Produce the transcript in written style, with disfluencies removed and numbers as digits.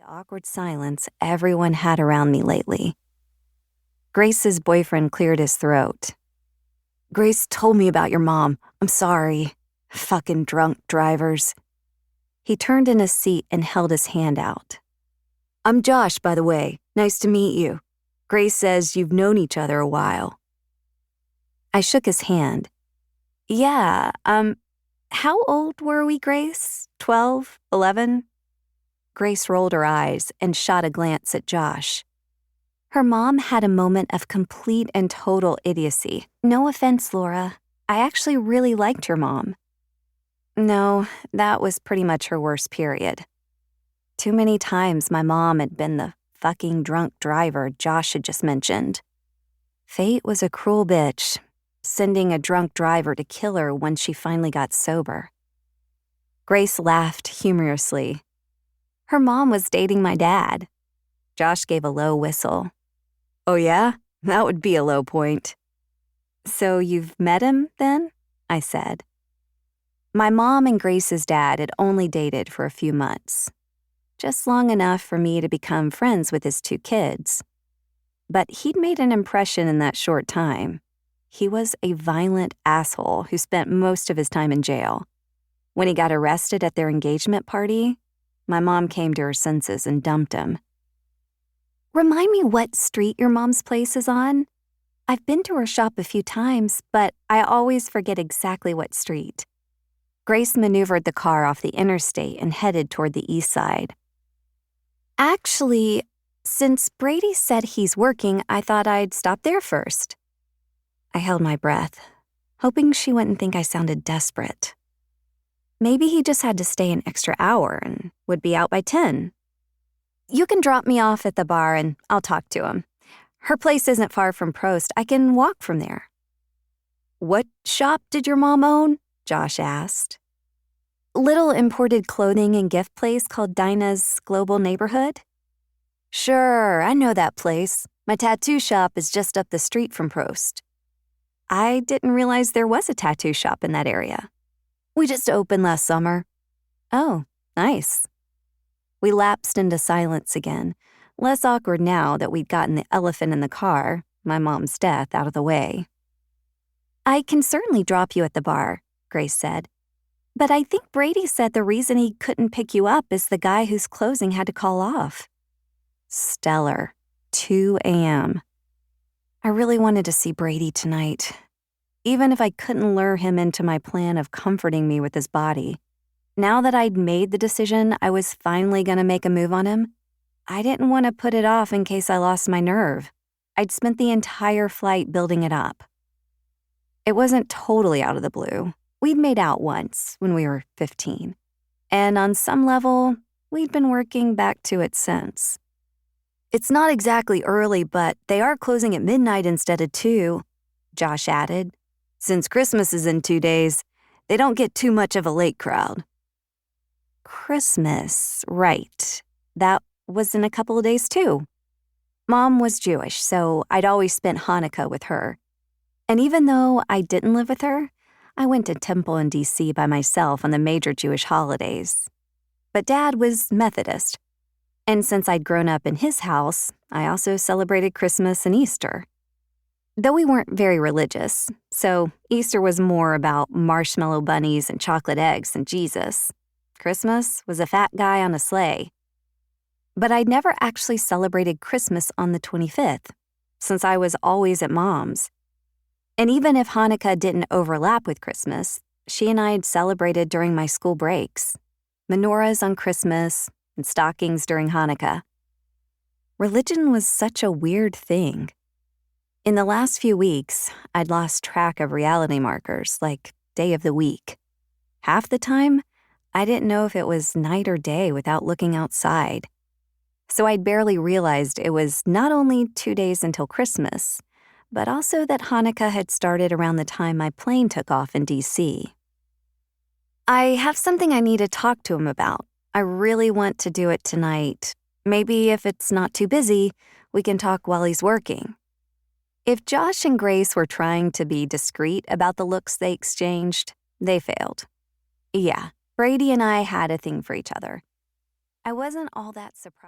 awkward silence everyone had around me lately. Grace's boyfriend cleared his throat. "Grace told me about your mom. I'm sorry. Fucking drunk drivers." He turned in his seat and held his hand out. "I'm Josh, by the way. Nice to meet you. Grace says you've known each other a while." I shook his hand. "Yeah, how old were we, Grace? 12, 11? Grace rolled her eyes and shot a glance at Josh. Her mom had a moment of complete and total idiocy. "No offense, Laura. I actually really liked your mom." No, that was pretty much her worst period. Too many times my mom had been the fucking drunk driver Josh had just mentioned. Fate was a cruel bitch, sending a drunk driver to kill her when she finally got sober. Grace laughed humorously. Her mom was dating my dad. Josh gave a low whistle. "Oh yeah? That would be a low point." "So you've met him, then?" I said. My mom and Grace's dad had only dated for a few months, just long enough for me to become friends with his two kids. But he'd made an impression in that short time. He was a violent asshole who spent most of his time in jail. When he got arrested at their engagement party, my mom came to her senses and dumped him. "Remind me what street your mom's place is on? I've been to her shop a few times, but I always forget exactly what street." Grace maneuvered the car off the interstate and headed toward the east side. "Actually, since Brady said he's working, I thought I'd stop there first." I held my breath, hoping she wouldn't think I sounded desperate. Maybe he just had to stay an extra hour and would be out by 10. "You can drop me off at the bar and I'll talk to him. Her place isn't far from Prost. I can walk from there." "What shop did your mom own?" Josh asked. "Little imported clothing and gift place called Dinah's Global Neighborhood." "Sure, I know that place. My tattoo shop is just up the street from Prost." "I didn't realize there was a tattoo shop in that area." "We just opened last summer." "Oh, nice." We lapsed into silence again, less awkward now that we'd gotten the elephant in the car, my mom's death, out of the way. "I can certainly drop you at the bar," Grace said. "But I think Brady said the reason he couldn't pick you up is the guy whose closing had to call off." Stellar. 2 a.m. I really wanted to see Brady tonight, even if I couldn't lure him into my plan of comforting me with his body. Now that I'd made the decision I was finally going to make a move on him, I didn't want to put it off in case I lost my nerve. I'd spent the entire flight building it up. It wasn't totally out of the blue. We'd made out once when we were 15. And on some level, we'd been working back to it since. "It's not exactly early, but they are closing at midnight instead of 2, Josh added. "Since Christmas is in 2 days, they don't get too much of a late crowd." Christmas, right. That was in a couple of days too. Mom was Jewish, so I'd always spent Hanukkah with her. And even though I didn't live with her, I went to temple in D.C. by myself on the major Jewish holidays. But Dad was Methodist, and since I'd grown up in his house, I also celebrated Christmas and Easter. Though we weren't very religious, so Easter was more about marshmallow bunnies and chocolate eggs than Jesus. Christmas was a fat guy on a sleigh. But I'd never actually celebrated Christmas on the 25th, since I was always at Mom's. And even if Hanukkah didn't overlap with Christmas, she and I had celebrated during my school breaks. Menorahs on Christmas and stockings during Hanukkah. Religion was such a weird thing. In the last few weeks, I'd lost track of reality markers like day of the week. Half the time, I didn't know if it was night or day without looking outside. So I'd barely realized it was not only 2 days until Christmas, but also that Hanukkah had started around the time my plane took off in D.C. "I have something I need to talk to him about. I really want to do it tonight. Maybe if it's not too busy, we can talk while he's working." If Josh and Grace were trying to be discreet about the looks they exchanged, they failed. Yeah, Brady and I had a thing for each other. I wasn't all that surprised.